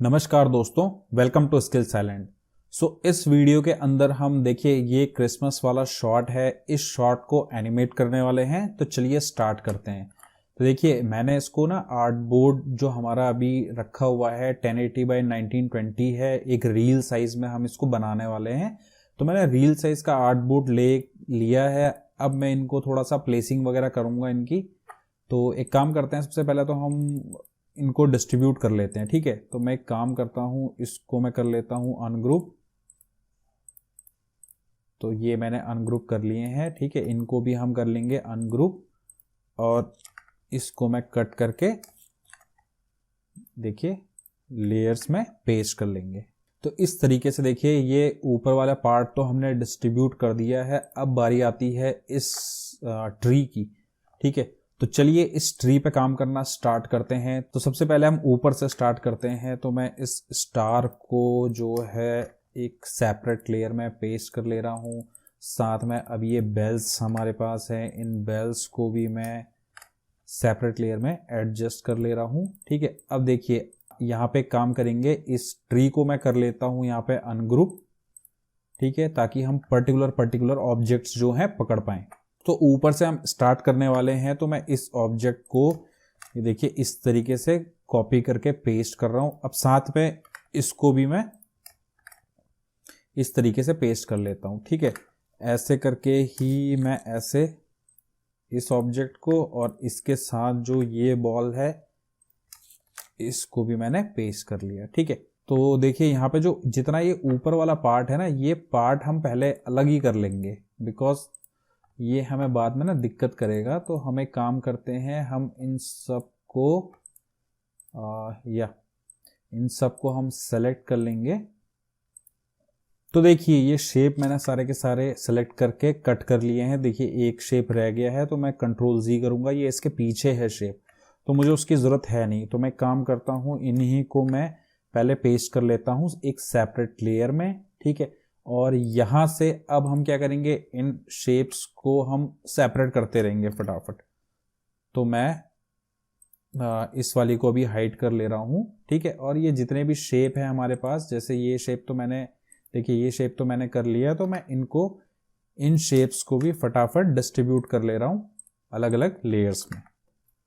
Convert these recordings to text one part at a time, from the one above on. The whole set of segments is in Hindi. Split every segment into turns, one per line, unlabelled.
नमस्कार दोस्तों, वेलकम टू स्किल्स आइलैंड। इस वीडियो के अंदर हम देखिए ये क्रिसमस वाला शॉट है। इस शॉट को एनिमेट करने वाले हैं, तो चलिए स्टार्ट करते हैं। तो देखिए मैंने इसको ना आर्ट बोर्ड जो हमारा अभी रखा हुआ है 1080 बाई 1920 है, एक रील साइज में हम इसको बनाने वाले हैं। तो मैंने रील साइज का आर्ट बोर्ड ले लिया है। अब मैं इनको थोड़ा सा प्लेसिंग वगैरह करूंगा इनकी। तो एक काम करते हैं, सबसे पहले तो हम इनको डिस्ट्रीब्यूट कर लेते हैं। ठीक है, तो मैं एक काम करता हूं, इसको मैं कर लेता हूं अनग्रुप। तो ये मैंने अनग्रुप कर लिए हैं। ठीक है, इनको भी हम कर लेंगे अनग्रुप और इसको मैं कट करके देखिए लेयर्स में पेस्ट कर लेंगे। तो इस तरीके से देखिए ये ऊपर वाला पार्ट तो हमने डिस्ट्रीब्यूट कर दिया है। अब बारी आती है इस ट्री की। ठीक है, तो चलिए इस ट्री पे काम करना स्टार्ट करते हैं। तो सबसे पहले हम ऊपर से स्टार्ट करते हैं। तो मैं इस स्टार को जो है एक सेपरेट लेयर में पेस्ट कर ले रहा हूँ। साथ में अब ये बेल्स हमारे पास हैं, इन बेल्स को भी मैं सेपरेट लेयर में एडजस्ट कर ले रहा हूँ। ठीक है, अब देखिए यहाँ पे काम करेंगे, इस ट्री को मैं कर लेता हूँ यहाँ पे अनग्रुप। ठीक है, ताकि हम पर्टिकुलर ऑब्जेक्ट्स जो हैं पकड़ पाएं। तो ऊपर से हम स्टार्ट करने वाले हैं। तो मैं इस ऑब्जेक्ट को ये देखिए इस तरीके से कॉपी करके पेस्ट कर रहा हूं। अब साथ में इसको भी मैं इस तरीके से पेस्ट कर लेता हूं। ठीक है, ऐसे करके ही मैं ऐसे इस ऑब्जेक्ट को और इसके साथ जो ये बॉल है इसको भी मैंने पेस्ट कर लिया। ठीक है, तो देखिए यहाँ पे जो जितना ये ऊपर वाला पार्ट है ना, ये पार्ट हम पहले अलग ही कर लेंगे, बिकॉज ये हमें बाद में ना दिक्कत करेगा। तो हमें काम करते हैं, हम इन सब को इन सब को हम सेलेक्ट कर लेंगे। तो देखिए ये शेप मैंने सारे के सारे सेलेक्ट करके कट कर लिए हैं। देखिए एक शेप रह गया है, तो मैं कंट्रोल Z करूंगा। ये इसके पीछे है शेप, तो मुझे उसकी ज़रूरत है नहीं। तो मैं काम करता हूँ, इन्हीं को मैं पहले पेस्ट कर लेता हूँ एक सेपरेट लेयर में। ठीक है, और यहाँ से अब हम क्या करेंगे, इन शेप्स को हम सेपरेट करते रहेंगे फटाफट। तो मैं इस वाली को भी हाइड कर ले रहा हूँ। ठीक है, और ये जितने भी शेप है हमारे पास, जैसे ये शेप तो मैंने देखिए ये शेप तो मैंने कर लिया, तो मैं इनको इन शेप्स को भी फटाफट डिस्ट्रीब्यूट कर ले रहा हूँ अलग अलग लेयर्स में।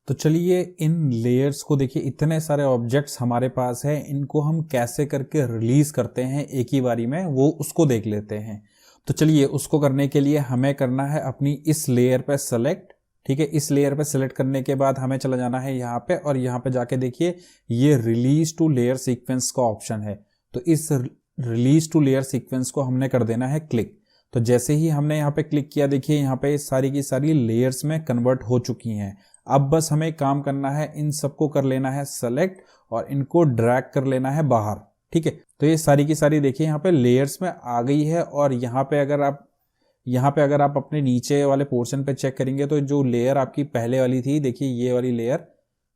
तो चलिए इन लेयर्स को देखिए, इतने सारे ऑब्जेक्ट्स हमारे पास है, इनको हम कैसे करके रिलीज करते हैं एक ही बारी में, वो उसको देख लेते हैं। तो चलिए उसको करने के लिए हमें करना है अपनी इस लेयर पे सेलेक्ट। ठीक है, इस लेयर पे सेलेक्ट करने के बाद हमें चला जाना है यहाँ पे, और यहाँ पे जाके देखिए ये रिलीज टू लेयर सीक्वेंस का ऑप्शन है। तो इस रिलीज टू लेयर सीक्वेंस को हमने कर देना है क्लिक। तो जैसे ही हमने यहाँ पे क्लिक किया, देखिए यहाँ पे सारी की सारी लेयर्स में कन्वर्ट हो चुकी हैं। अब बस हमें काम करना है, इन सबको कर लेना है सेलेक्ट और इनको ड्रैग कर लेना है बाहर। ठीक है, तो ये सारी की सारी देखिए यहाँ पे लेयर्स में आ गई है। और यहाँ पे अगर आप अपने नीचे वाले पोर्शन पे चेक करेंगे, तो जो लेयर आपकी पहले वाली थी, देखिए ये वाली लेयर,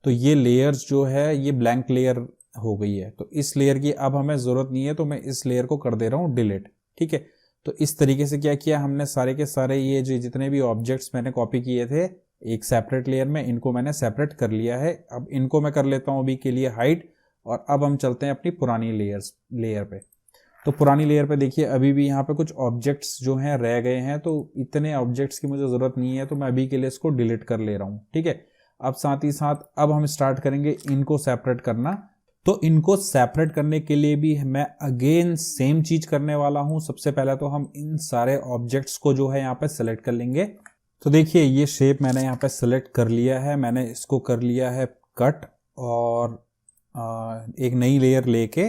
तो ये लेयर्स जो है ये ब्लैंक लेयर हो गई है। तो इस लेयर की अब हमें जरूरत नहीं है, तो मैं इस लेयर को कर दे रहा हूँ डिलीट। ठीक है, तो इस तरीके से क्या किया हमने, सारे के सारे ये जो जितने भी ऑब्जेक्ट्स मैंने कॉपी किए थे एक सेपरेट लेयर में, इनको मैंने सेपरेट कर लिया है। अब इनको मैं कर लेता हूं अभी के लिए हाइड, और अब हम चलते हैं अपनी पुरानी लेयर पे। तो पुरानी लेयर पे देखिए अभी भी यहाँ पे कुछ ऑब्जेक्ट्स जो हैं रह गए हैं, तो इतने ऑब्जेक्ट्स की मुझे जरूरत नहीं है, तो मैं अभी के लिए इसको डिलीट कर ले रहा हूँ। ठीक है, अब साथ ही साथ अब हम स्टार्ट करेंगे इनको सेपरेट करना। तो इनको सेपरेट करने के लिए भी मैं अगेन सेम चीज करने वाला हूं। सबसे पहले तो हम इन सारे ऑब्जेक्ट्स को जो है यहाँ पे सेलेक्ट कर लेंगे। तो देखिए ये शेप मैंने यहाँ पे सेलेक्ट कर लिया है, मैंने इसको कर लिया है कट, और एक नई लेयर लेके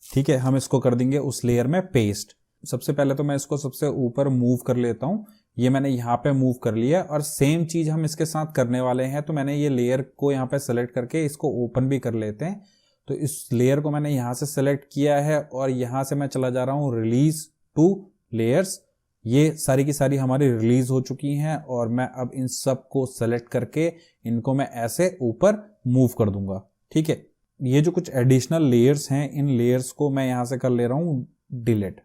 ठीक है हम इसको कर देंगे उस लेयर में पेस्ट। सबसे पहले तो मैं इसको सबसे ऊपर मूव कर लेता हूँ। ये मैंने यहाँ पे मूव कर लिया, और सेम चीज हम इसके साथ करने वाले हैं। तो मैंने ये लेयर को यहाँ पे सेलेक्ट करके इसको ओपन भी कर लेते हैं। तो इस लेयर को मैंने यहाँ से सेलेक्ट किया है, और यहाँ से मैं चला जा रहा हूँ रिलीज टू लेयर्स। ये सारी की सारी हमारी रिलीज हो चुकी हैं, और मैं अब इन सब को सेलेक्ट करके इनको मैं ऐसे ऊपर मूव कर दूंगा। ठीक है, ये जो कुछ एडिशनल लेयर्स हैं, इन लेयर्स को मैं यहां से कर ले रहा हूं डिलीट।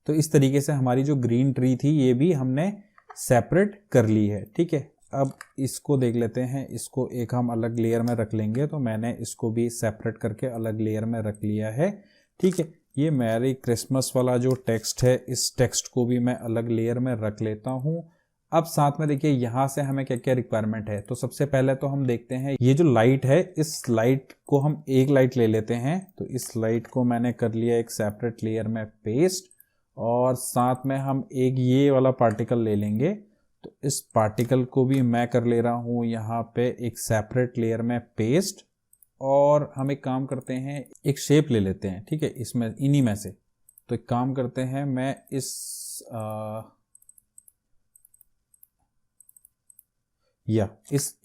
तो इस तरीके से हमारी जो ग्रीन ट्री थी ये भी हमने सेपरेट कर ली है। ठीक है, अब इसको देख लेते हैं, इसको एक हम अलग लेयर में रख लेंगे। तो मैंने इसको भी सेपरेट करके अलग लेयर में रख लिया है, ठीक है। ये मैरी क्रिसमस वाला जो टेक्स्ट है, इस टेक्स्ट को भी मैं अलग लेयर में रख लेता हूँ। अब साथ में देखिए यहाँ से हमें क्या क्या रिक्वायरमेंट है। तो सबसे पहले तो हम देखते हैं ये जो लाइट है, इस लाइट को हम एक लाइट ले लेते हैं। तो इस लाइट को मैंने कर लिया एक सेपरेट लेयर में पेस्ट, और साथ में हम एक ये वाला पार्टिकल ले लेंगे। तो इस पार्टिकल को भी मैं कर ले रहा हूँ यहाँ पे एक सेपरेट लेयर में पेस्ट, और हम एक काम करते हैं, एक शेप ले लेते हैं, ठीक है, इसमें इन्हीं में से। तो एक काम करते हैं, मैं इस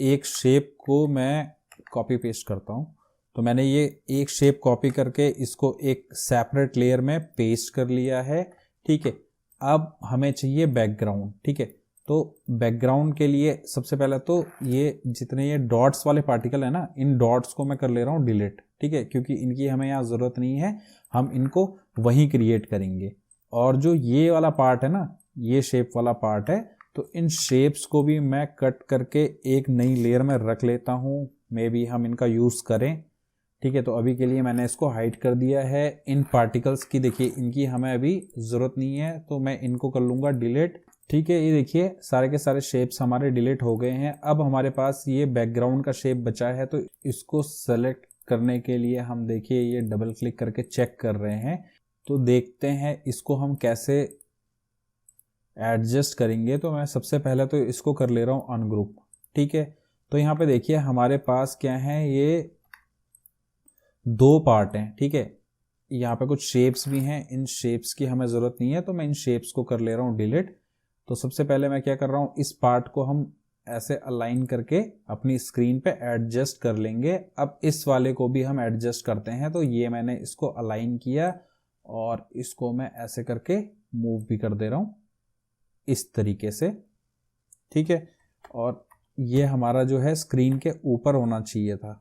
एक शेप को मैं कॉपी पेस्ट करता हूँ। तो मैंने ये एक शेप कॉपी करके इसको एक सेपरेट लेयर में पेस्ट कर लिया है, ठीक है। अब हमें चाहिए बैकग्राउंड, ठीक है। तो बैकग्राउंड के लिए सबसे पहले तो ये जितने ये डॉट्स वाले पार्टिकल है ना, इन डॉट्स को मैं कर ले रहा हूँ डिलीट, ठीक है, क्योंकि इनकी हमें यहाँ ज़रूरत नहीं है, हम इनको वहीं क्रिएट करेंगे। और जो ये वाला पार्ट है ना, ये शेप वाला पार्ट है, तो इन शेप्स को भी मैं कट करके एक नई लेयर में रख लेता हूँ। मे बी हम इनका यूज़ करें, ठीक है। तो अभी के लिए मैंने इसको हाइड कर दिया है। इन पार्टिकल्स की देखिए, इनकी हमें अभी ज़रूरत नहीं है, तो मैं इनको कर लूँगा डिलीट, ठीक है। ये देखिए सारे के सारे शेप्स हमारे डिलीट हो गए हैं। अब हमारे पास ये बैकग्राउंड का शेप बचा है, तो इसको सेलेक्ट करने के लिए हम देखिए ये डबल क्लिक करके चेक कर रहे हैं। तो देखते हैं इसको हम कैसे एडजस्ट करेंगे। तो मैं सबसे पहले तो इसको कर ले रहा हूँ अनग्रुप, ठीक है। तो यहाँ पे देखिए हमारे पास क्या है, ये दो पार्ट हैं, ठीक है। यहाँ पे कुछ शेप्स भी हैं, इन शेप्स की हमें ज़रूरत नहीं है, तो मैं इन शेप्स को कर ले रहा हूँ डिलीट। तो सबसे पहले मैं क्या कर रहा हूँ, इस पार्ट को हम ऐसे अलाइन करके अपनी स्क्रीन पे एडजस्ट कर लेंगे। अब इस वाले को भी हम एडजस्ट करते हैं। तो ये मैंने इसको अलाइन किया, और इसको मैं ऐसे करके मूव भी कर दे रहा हूँ इस तरीके से, ठीक है। और ये हमारा जो है स्क्रीन के ऊपर होना चाहिए था,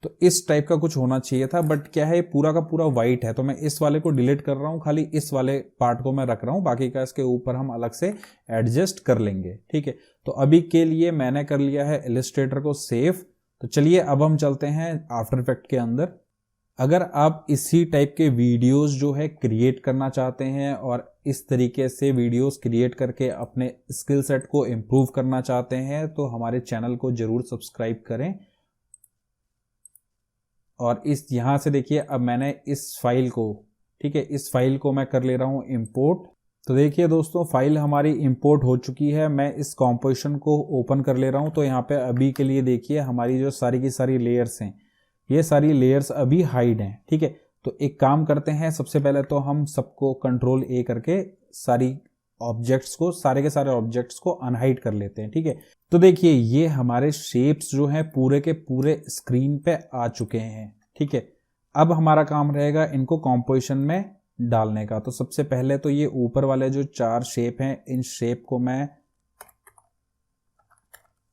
तो इस टाइप का कुछ होना चाहिए था। बट क्या है, पूरा का पूरा वाइट है, तो मैं इस वाले को डिलीट कर रहा हूँ, खाली इस वाले पार्ट को मैं रख रहा हूँ, बाकी का इसके ऊपर हम अलग से एडजस्ट कर लेंगे, ठीक है। तो अभी के लिए मैंने कर लिया है इलस्ट्रेटर को सेव। तो चलिए अब हम चलते हैं आफ्टर इफेक्ट के अंदर। अगर आप इसी टाइप के वीडियोस जो है क्रिएट करना चाहते हैं, और इस तरीके से वीडियोस क्रिएट करके अपने स्किल सेट को इम्प्रूव करना चाहते हैं, तो हमारे चैनल को जरूर सब्सक्राइब करें। और इस यहाँ से देखिए, अब मैंने इस फाइल को, ठीक है, इस फाइल को मैं कर ले रहा हूँ इंपोर्ट। तो देखिए दोस्तों, फाइल हमारी इंपोर्ट हो चुकी है। मैं इस कॉम्पोजिशन को ओपन कर ले रहा हूँ। तो यहाँ पे अभी के लिए देखिए हमारी जो सारी की सारी लेयर्स हैं, ये सारी लेयर्स अभी हाइड हैं, ठीक है। तो एक काम करते हैं, सबसे पहले तो हम सबको कंट्रोल ए करके सारी ऑब्जेक्ट्स को, सारे के सारे ऑब्जेक्ट्स को अनहाइड कर लेते हैं, ठीक है। तो देखिए ये हमारे शेप्स जो हैं पूरे के पूरे स्क्रीन पे आ चुके हैं, ठीक है। अब हमारा काम रहेगा इनको कॉम्पोजिशन में डालने का। तो सबसे पहले तो ये ऊपर वाले जो 4 शेप हैं, इन शेप को मैं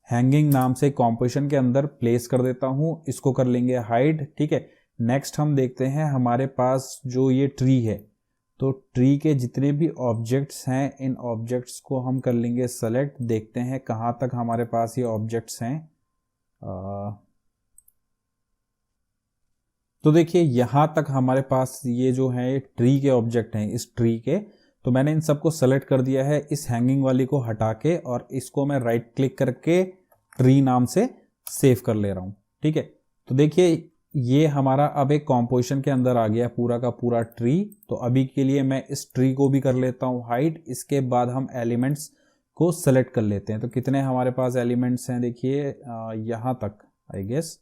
हैंगिंग नाम से कॉम्पोजिशन के अंदर प्लेस कर देता हूं। इसको कर लेंगे हाइड, ठीक है। नेक्स्ट हम देखते हैं हमारे पास जो ये ट्री है, तो ट्री के जितने भी ऑब्जेक्ट्स हैं, इन ऑब्जेक्ट्स को हम कर लेंगे सेलेक्ट। देखते हैं कहाँ तक हमारे पास ये ऑब्जेक्ट्स हैं। तो देखिए यहाँ तक हमारे पास ये जो है ट्री के ऑब्जेक्ट हैं, इस ट्री के। तो मैंने इन सबको सेलेक्ट कर दिया है, इस हैंगिंग वाली को हटा के, और इसको मैं राइट क्लिक करके ट्री नाम से सेव कर ले रहा हूँ, ठीक है। तो देखिए ये हमारा अब एक कॉम्पोजिशन के अंदर आ गया पूरा का पूरा ट्री। तो अभी के लिए मैं इस ट्री को भी कर लेता हूँ हाइड। इसके बाद हम एलिमेंट्स को सेलेक्ट कर लेते हैं। तो कितने हमारे पास एलिमेंट्स हैं, देखिए यहाँ तक आई गेस,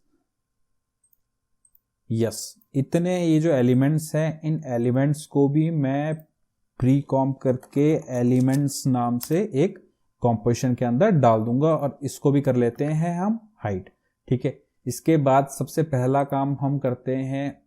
यस, इतने ये जो एलिमेंट्स हैं, इन एलिमेंट्स को भी मैं प्री कॉम्प करके एलिमेंट्स नाम से एक कॉम्पोजिशन के अंदर डाल दूंगा, और इसको भी कर लेते हैं हम हाइड, ठीक है। इसके बाद सबसे पहला काम हम करते हैं,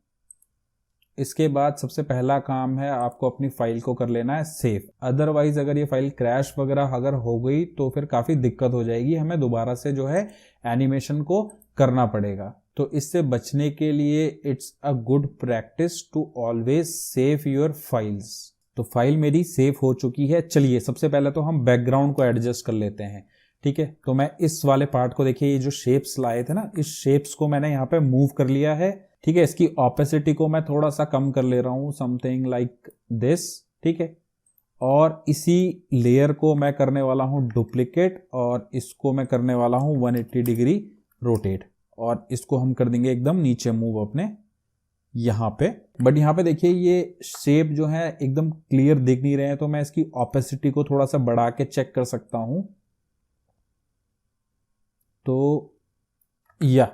इसके बाद सबसे पहला काम है आपको अपनी फाइल को कर लेना है सेव। अदरवाइज अगर ये फाइल क्रैश वगैरह अगर हो गई तो फिर काफ़ी दिक्कत हो जाएगी, हमें दोबारा से जो है एनिमेशन को करना पड़ेगा। तो इससे बचने के लिए it's a good practice to always save your files. तो फाइल मेरी सेव हो चुकी है। चलिए सबसे पहले तो हम बैकग्राउंड को एडजस्ट कर लेते हैं। ठीक है। तो मैं इस वाले पार्ट को देखिए, ये जो शेप्स लाए थे ना, इस शेप्स को मैंने यहाँ पे मूव कर लिया है। ठीक है, इसकी ऑपेसिटी को मैं थोड़ा सा कम कर ले रहा हूँ, समथिंग लाइक दिस। ठीक है, और इसी लेयर को मैं करने वाला हूँ डुप्लीकेट, और इसको मैं करने वाला हूँ 180 डिग्री रोटेट, और इसको हम कर देंगे एकदम नीचे मूव अपने यहाँ पे। बट यहाँ पे देखिए ये शेप जो है एकदम क्लियर दिख नहीं रहे हैं, तो मैं इसकी ऑपेसिटी को थोड़ा सा बढ़ा के चेक कर सकता हूं। तो yeah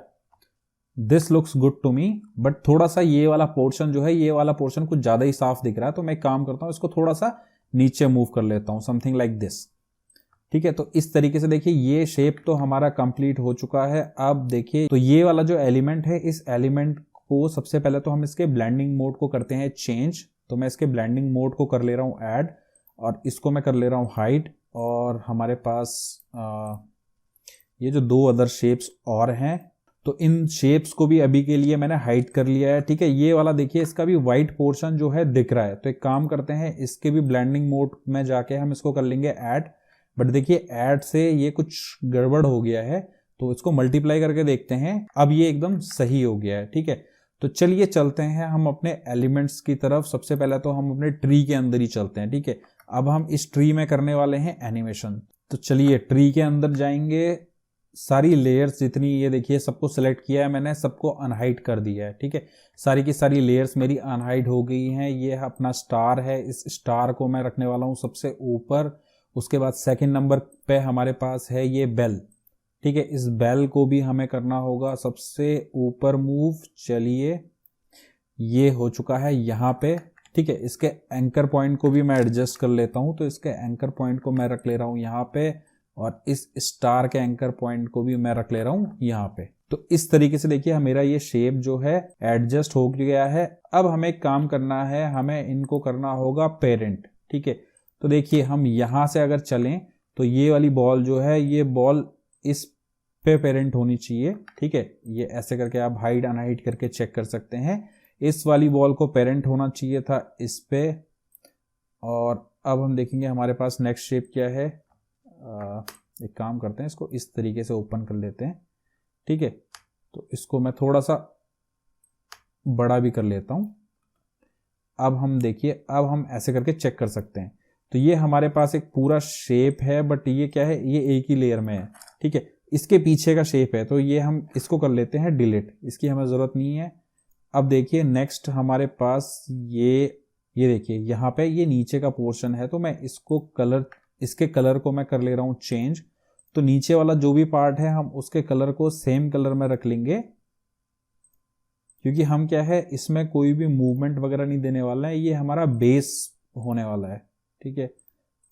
this looks good to me, but थोड़ा सा ये वाला पोर्शन जो है, ये वाला पोर्शन कुछ ज्यादा ही साफ दिख रहा है, तो मैं काम करता हूं, इसको थोड़ा सा नीचे मूव कर लेता हूं, समथिंग लाइक दिस। ठीक है, तो इस तरीके से देखिए ये शेप तो हमारा कंप्लीट हो चुका है। अब देखिए, तो ये वाला जो एलिमेंट है, इस एलिमेंट को सबसे पहले तो हम इसके ब्लेंडिंग मोड को करते हैं चेंज। तो मैं इसके ब्लेंडिंग मोड को कर ले रहा हूं ऐड, और इसको मैं कर ले रहा हूं हाइट, और हमारे पास ये जो दो अदर शेप्स और हैं, तो इन शेप्स को भी अभी के लिए मैंने हाइड कर लिया है। ठीक है, ये वाला देखिए इसका भी व्हाइट पोर्शन जो है दिख रहा है, तो एक काम करते हैं, इसके भी ब्लेंडिंग मोड में जाके हम इसको कर लेंगे ऐड। बट देखिए ऐड से ये कुछ गड़बड़ हो गया है, तो इसको मल्टीप्लाई करके देखते हैं। अब ये एकदम सही हो गया है। ठीक है, तो चलिए चलते हैं हम अपने एलिमेंट्स की तरफ। सबसे पहले तो हम अपने ट्री के अंदर ही चलते हैं। ठीक है, अब हम इस ट्री में करने वाले हैं एनिमेशन। तो चलिए ट्री के अंदर जाएंगे, सारी लेयर्स जितनी ये देखिए सबको सिलेक्ट किया है मैंने, सबको अनहाइड कर दिया है। ठीक है, सारी की सारी लेयर्स मेरी अनहाइड हो गई हैं। ये अपना स्टार है, इस स्टार को मैं रखने वाला हूँ सबसे ऊपर। उसके बाद सेकंड नंबर पे हमारे पास है ये बेल। ठीक है, इस बेल को भी हमें करना होगा सबसे ऊपर मूव। चलिए ये हो चुका है यहाँ पे। ठीक है, इसके एंकर पॉइंट को भी मैं एडजस्ट कर लेता हूँ, तो इसके एंकर पॉइंट को मैं रख ले रहा हूँ यहाँ पे, और इस स्टार के एंकर पॉइंट को भी मैं रख ले रहा हूँ यहाँ पे। तो इस तरीके से देखिए मेरा ये शेप जो है एडजस्ट हो गया है। अब हमें एक काम करना है, हमें इनको करना होगा पेरेंट। ठीक है, तो देखिए हम यहाँ से अगर चलें तो ये वाली बॉल जो है, ये बॉल इस पे पेरेंट होनी चाहिए। ठीक है, ये ऐसे करके आप हाइड अनहाइड करके चेक कर सकते हैं। इस वाली बॉल को पेरेंट होना चाहिए था इस पे। और अब हम देखेंगे हमारे पास नेक्स्ट शेप क्या है। एक काम करते हैं, इसको इस तरीके से ओपन कर लेते हैं। ठीक है, तो इसको मैं थोड़ा सा बड़ा भी कर लेता हूं। अब हम देखिए, अब हम ऐसे करके चेक कर सकते हैं। तो ये हमारे पास एक पूरा शेप है, बट ये क्या है, ये एक ही लेयर में है। ठीक है, इसके पीछे का शेप है, तो ये हम इसको कर लेते हैं डिलीट, इसकी हमें ज़रूरत नहीं है। अब देखिए नेक्स्ट हमारे पास ये देखिए यहाँ पे ये नीचे का पोर्शन है, तो मैं इसको कलर, इसके कलर को मैं कर ले रहा हूँ चेंज। तो नीचे वाला जो भी पार्ट है हम उसके कलर को सेम कलर में रख लेंगे, क्योंकि हम क्या है इसमें कोई भी मूवमेंट वगैरह नहीं देने वाला है, ये हमारा बेस होने वाला है। ठीक है,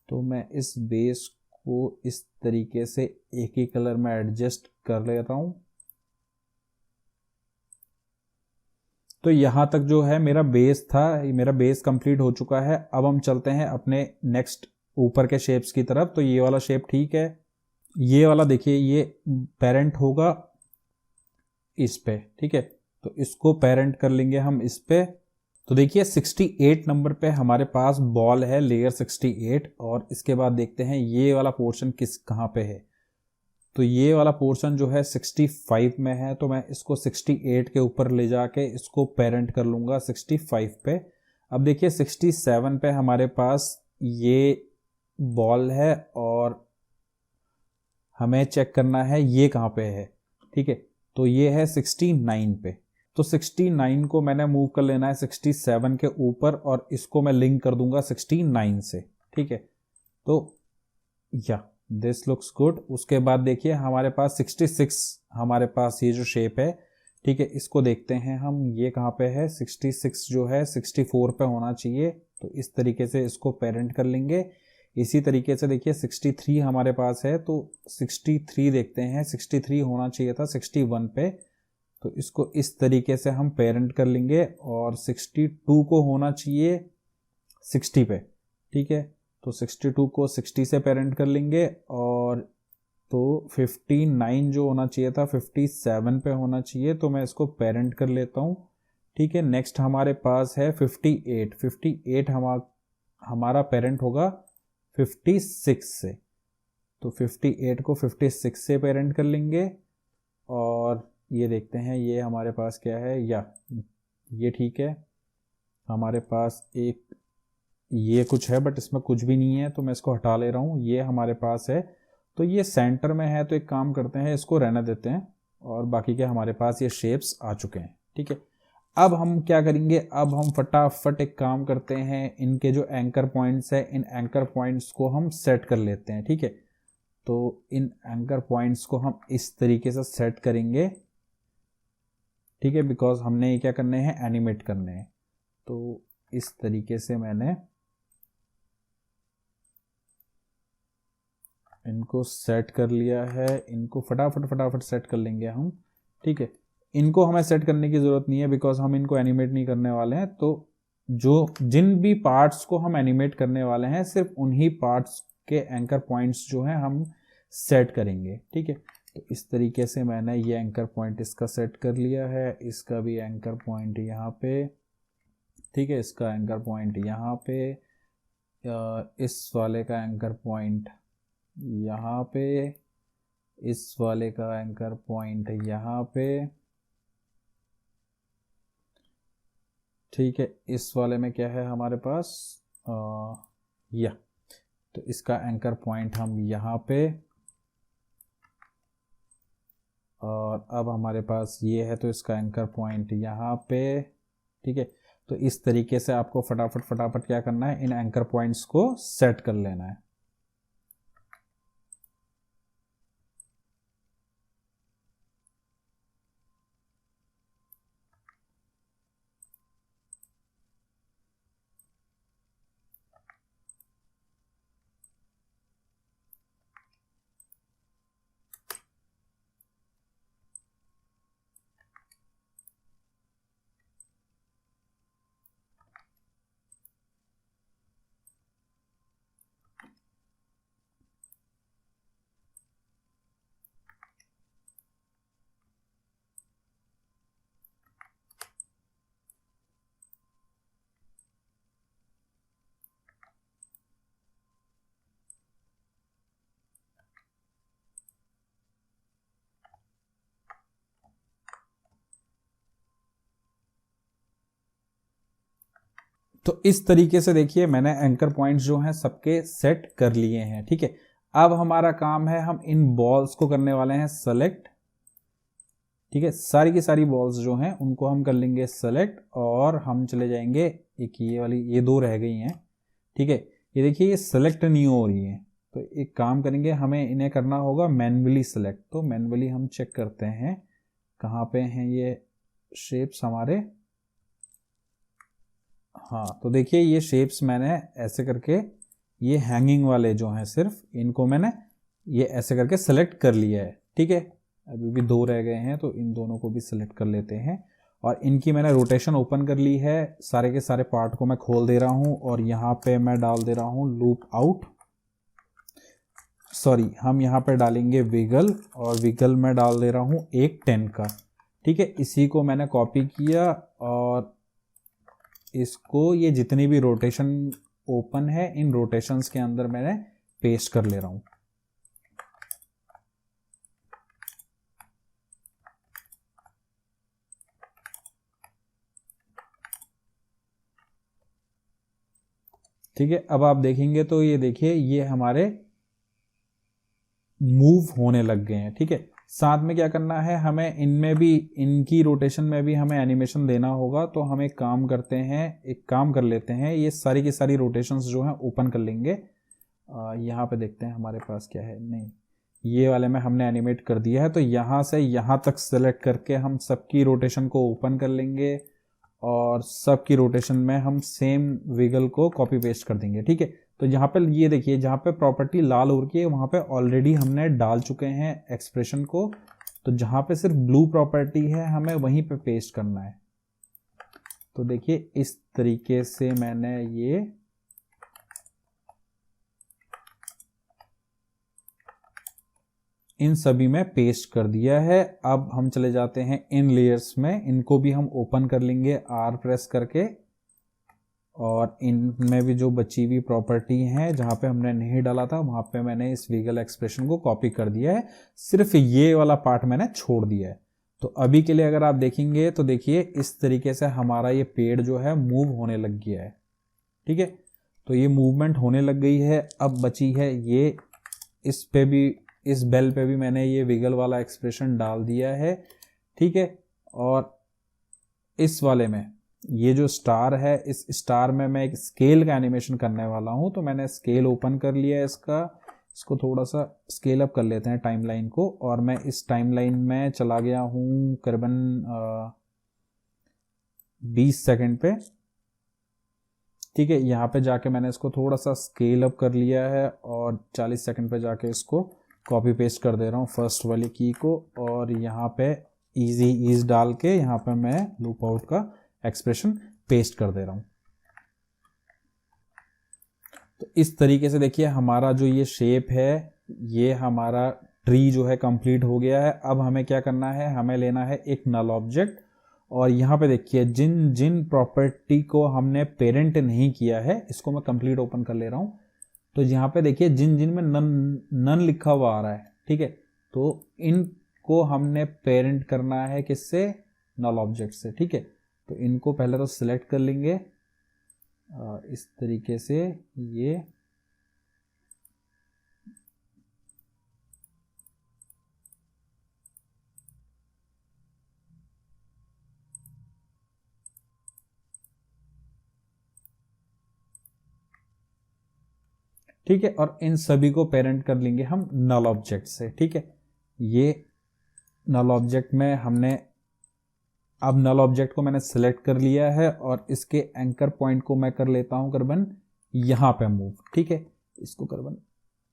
तो मैं इस बेस को इस तरीके से एक ही कलर में एडजस्ट कर लेता हूं। तो यहां तक जो है मेरा बेस था, मेरा बेस कंप्लीट हो चुका है। अब हम चलते हैं अपने नेक्स्ट ऊपर के शेप्स की तरफ। तो ये वाला शेप ठीक है, ये वाला देखिए ये पेरेंट होगा इस पे। ठीक है, तो इसको पेरेंट कर लेंगे हम इस पे। तो देखिए 68 नंबर पे हमारे पास बॉल है, लेयर 68। और इसके बाद देखते हैं ये वाला पोर्शन कहाँ पे है। तो ये वाला पोर्शन जो है 65 में है, तो मैं इसको 68 के ऊपर ले जाके इसको पेरेंट कर लूंगा 65 पे। अब देखिए 67 पे हमारे पास ये बॉल है, और हमें चेक करना है ये कहाँ पे है। ठीक है, तो ये है 69 पे। तो 69 को मैंने मूव कर लेना है 67 के ऊपर, और इसको मैं लिंक कर दूंगा 69 से। ठीक है, तो या दिस लुक्स गुड। उसके बाद देखिए हमारे पास 66, हमारे पास ये जो शेप है। ठीक है, इसको देखते हैं हम, ये कहाँ पे है। 66 जो है 64 पे होना चाहिए, तो इस तरीके से इसको पेरेंट कर लेंगे। इसी तरीके से देखिए 63 हमारे पास है, तो 63 देखते हैं, 63 होना चाहिए था 61 पे, तो इसको इस तरीके से हम पेरेंट कर लेंगे। और 62 को होना चाहिए 60 पे। ठीक है, तो 62 को 60 से पेरेंट कर लेंगे। और तो 59 जो होना चाहिए था 57 पे होना चाहिए, तो मैं इसको पेरेंट कर लेता हूँ। ठीक है, नेक्स्ट हमारे पास है 58 हमारा पेरेंट होगा 56 से। तो 58 को 56 से पेरेंट कर लेंगे और ये देखते हैं ये हमारे पास क्या है, या ये ठीक है। हमारे पास एक ये कुछ है बट इसमें कुछ भी नहीं है तो मैं इसको हटा ले रहा हूँ। ये हमारे पास है तो ये सेंटर में है, तो एक काम करते हैं इसको रहने देते हैं और बाकी के हमारे पास ये शेप्स आ चुके हैं। ठीक है, अब हम क्या करेंगे, अब हम फटाफट एक काम करते हैं, इनके जो एंकर पॉइंट्स है इन एंकर पॉइंट्स को हम सेट कर लेते हैं। ठीक है, तो इन एंकर पॉइंट्स को हम इस तरीके से सेट करेंगे। ठीक है, बिकॉज हमने ये क्या करने हैं, एनिमेट करने हैं। तो इस तरीके से मैंने इनको सेट कर लिया है, इनको फटाफट सेट कर लेंगे हम। ठीक है, इनको हमें सेट करने की ज़रूरत नहीं है बिकॉज हम इनको एनिमेट नहीं करने वाले हैं। तो जिन भी पार्ट्स को हम एनिमेट करने वाले हैं सिर्फ उन्हीं पार्ट्स के एंकर पॉइंट्स जो हैं हम सेट करेंगे। ठीक है, तो इस तरीके से मैंने ये एंकर पॉइंट इसका सेट कर लिया है, इसका भी एंकर पॉइंट यहाँ पे। ठीक है, इसका एंकर पॉइंट यहाँ पे, इस वाले का एंकर पॉइंट यहाँ पे, इस वाले का एंकर पॉइंट यहाँ पे। ठीक है, इस वाले में क्या है हमारे पास, या तो इसका एंकर पॉइंट हम यहाँ पे, और अब हमारे पास ये है तो इसका एंकर पॉइंट यहाँ पे। ठीक है, तो इस तरीके से आपको फटाफट क्या करना है, इन एंकर पॉइंट्स को सेट कर लेना है। तो इस तरीके से देखिए मैंने एंकर पॉइंट्स जो हैं सबके सेट कर लिए हैं। ठीक है, अब हमारा काम है, हम इन बॉल्स को करने वाले हैं सेलेक्ट। ठीक है, सारी की सारी बॉल्स जो हैं उनको हम कर लेंगे सेलेक्ट और हम चले जाएंगे, एक ये वाली, ये दो रह गई हैं। ठीक है, ये देखिए ये सेलेक्ट नहीं हो रही है, तो एक काम करेंगे, हमें इन्हें करना होगा मैन्युअली सेलेक्ट। तो मैन्युअली हम चेक करते हैं कहाँ पे हैं ये शेप्स हमारे। हाँ, तो देखिए ये शेप्स मैंने ऐसे करके, ये हैंगिंग वाले जो हैं सिर्फ इनको मैंने ये ऐसे करके सेलेक्ट कर लिया है। ठीक है, अभी भी दो रह गए हैं तो इन दोनों को भी सिलेक्ट कर लेते हैं और इनकी मैंने रोटेशन ओपन कर ली है। सारे के सारे पार्ट को मैं खोल दे रहा हूं और यहाँ पे मैं डाल दे रहा हूं लूप आउट, सॉरी हम यहाँ पे डालेंगे विगल, और विगल में डाल दे रहा हूं एक 10 का। ठीक है, इसी को मैंने कॉपी किया और इसको ये जितनी भी रोटेशन ओपन है इन रोटेशंस के अंदर मैंने पेस्ट कर ले रहा हूं। ठीक है, अब आप देखेंगे तो ये देखिए ये हमारे मूव होने लग गए हैं। ठीक है, साथ में क्या करना है, हमें इनमें भी, इनकी रोटेशन में भी हमें एनिमेशन देना होगा। तो हम एक काम करते हैं, एक काम कर लेते हैं, ये सारी की सारी रोटेशंस जो हैं ओपन कर लेंगे। यहाँ पे देखते हैं हमारे पास क्या है, नहीं ये वाले में हमने एनिमेट कर दिया है, तो यहाँ से यहाँ तक सेलेक्ट करके हम सबकी रोटेशन को ओपन कर लेंगे और सबकी रोटेशन में हम सेम विगल को कॉपी पेस्ट कर देंगे। ठीक है, तो यहाँ पे ये देखिए जहाँ पे प्रॉपर्टी लाल हो रही है वहाँ पे ऑलरेडी हमने डाल चुके हैं एक्सप्रेशन को, तो जहाँ पे सिर्फ ब्लू प्रॉपर्टी है हमें वहीं पे पेस्ट करना है। तो देखिए इस तरीके से मैंने ये इन सभी में पेस्ट कर दिया है। अब हम चले जाते हैं इन लेयर्स में, इनको भी हम ओपन कर लेंगे आर प्रेस करके। और इनमें भी जो बची हुई प्रॉपर्टी है जहाँ पे हमने नहीं डाला था वहाँ पे मैंने इस वीगल एक्सप्रेशन को कॉपी कर दिया है, सिर्फ ये वाला पार्ट मैंने छोड़ दिया है। तो अभी के लिए अगर आप देखेंगे तो देखिए इस तरीके से हमारा ये पेड़ जो है मूव होने लग गया है। ठीक है, तो ये मूवमेंट होने लग गई है। अब बची है ये, इस पे भी, इस बेल पे भी मैंने ये विगल वाला एक्सप्रेशन डाल दिया है। ठीक है, और इस वाले में ये जो स्टार है, इस स्टार में मैं एक स्केल का एनिमेशन करने वाला हूं, तो मैंने स्केल ओपन कर लिया है इसको थोड़ा सा स्केल अप कर लेते हैं टाइमलाइन को, और मैं इस टाइमलाइन में चला गया हूं करीबन 20 सेकंड पे। ठीक है, यहाँ पे जाके मैंने इसको थोड़ा सा स्केल अप कर लिया है और 40 सेकंड पे जाके इसको कॉपी पेस्ट कर दे रहा हूँ फर्स्ट वाली की को, और यहाँ पे इजी ईज डाल के यहाँ पे मैं लूप आउट का एक्सप्रेशन पेस्ट कर दे रहा हूँ। तो इस तरीके से देखिए हमारा जो ये शेप है, ये हमारा ट्री जो है कंप्लीट हो गया है। अब हमें क्या करना है, हमें लेना है एक नल ऑब्जेक्ट, और यहाँ पे देखिए जिन जिन प्रॉपर्टी को हमने पेरेंट नहीं किया है, इसको मैं कंप्लीट ओपन कर ले रहा हूँ। तो यहाँ पे देखिए जिन जिन में नन लिखा हुआ आ रहा है, ठीक है, तो इनको हमने पेरेंट करना है किससे, नल ऑब्जेक्ट से। ठीक है, तो इनको पहले तो सिलेक्ट कर लेंगे इस तरीके से, ये ठीक है, और इन सभी को पेरेंट कर लेंगे हम नल ऑब्जेक्ट से। ठीक है, ये नल ऑब्जेक्ट में हमने, अब नल ऑब्जेक्ट को मैंने सिलेक्ट कर लिया है और इसके एंकर पॉइंट को मैं कर लेता हूं करबन यहां पे मूव। ठीक है, इसको करबन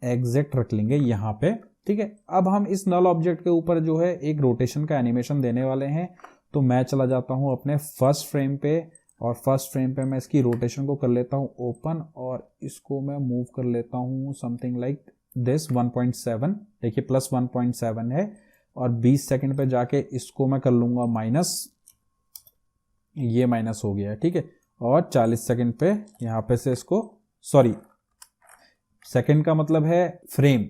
एग्जैक्ट रख लेंगे यहां पे। ठीक है, अब हम इस नल ऑब्जेक्ट के ऊपर जो है एक रोटेशन का एनिमेशन देने वाले हैं। तो मैं चला जाता हूं अपने फर्स्ट फ्रेम पे, और फर्स्ट फ्रेम पे मैं इसकी रोटेशन को कर लेता हूं ओपन, और इसको मैं मूव कर लेता हूं समथिंग लाइक दिस 1.7। देखिए प्लस 1.7 है, और 20 सेकंड पे जाके इसको मैं कर लूंगा माइनस, ये माइनस हो गया है। ठीक है, और 40 सेकंड पे यहां पे से इसको, सॉरी सेकंड का मतलब है फ्रेम।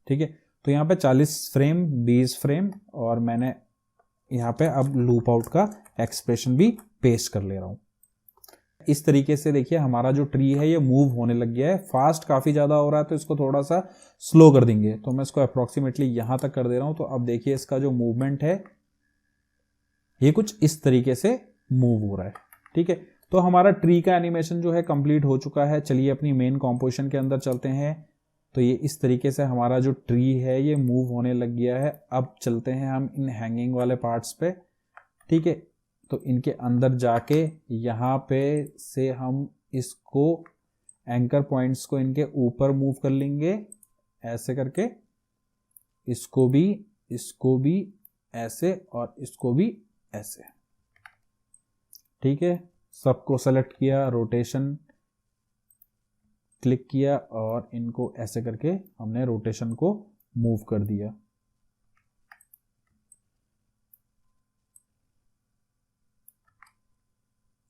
ठीक है, तो यहां पे 40 फ्रेम, 20 फ्रेम, और मैंने यहां पे अब लूप आउट का एक्सप्रेशन भी पेस्ट कर ले रहा हूं। इस तरीके से देखिए हमारा जो ट्री है ये मूव होने लग गया है। फास्ट काफी ज्यादा हो रहा है तो इसको थोड़ा सा स्लो कर देंगे, तो मैं इसको अप्रोक्सीमेटली यहां तक कर दे रहा हूं। तो अब देखिए इसका जो मूवमेंट है ये कुछ इस तरीके से मूव हो रहा है। ठीक है, तो हमारा ट्री का एनिमेशन जो है कंप्लीट हो चुका है। चलिए अपनी मेन कॉम्पोजिशन के अंदर चलते हैं। तो ये इस तरीके से हमारा जो ट्री है ये मूव होने लग गया है। अब चलते हैं हम इन हैंगिंग वाले पार्ट्स पे। ठीक है, तो इनके अंदर जाके यहाँ पे से हम इसको एंकर पॉइंट्स को इनके ऊपर मूव कर लेंगे ऐसे करके, इसको भी ऐसे, और इसको भी ऐसे। ठीक है, सबको सेलेक्ट किया, रोटेशन क्लिक किया, और इनको ऐसे करके हमने रोटेशन को मूव कर दिया।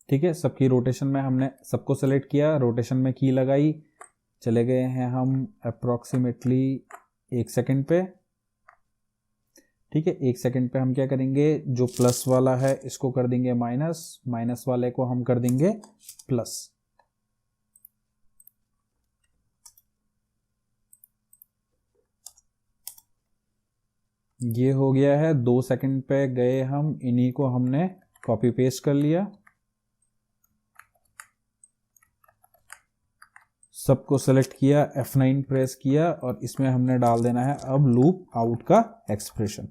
ठीक है, सबकी रोटेशन में हमने सबको सेलेक्ट किया, रोटेशन में की लगाई, चले गए हैं हम अप्रोक्सीमेटली 1 सेकंड पे। ठीक है, 1 सेकंड पे हम क्या करेंगे, जो प्लस वाला है इसको कर देंगे माइनस, माइनस वाले को हम कर देंगे प्लस। ये हो गया है। 2 सेकंड पे गए हम, इन्हीं को हमने कॉपी पेस्ट कर लिया, सबको सेलेक्ट किया, F9 प्रेस किया, और इसमें हमने डाल देना है अब लूप आउट का एक्सप्रेशन।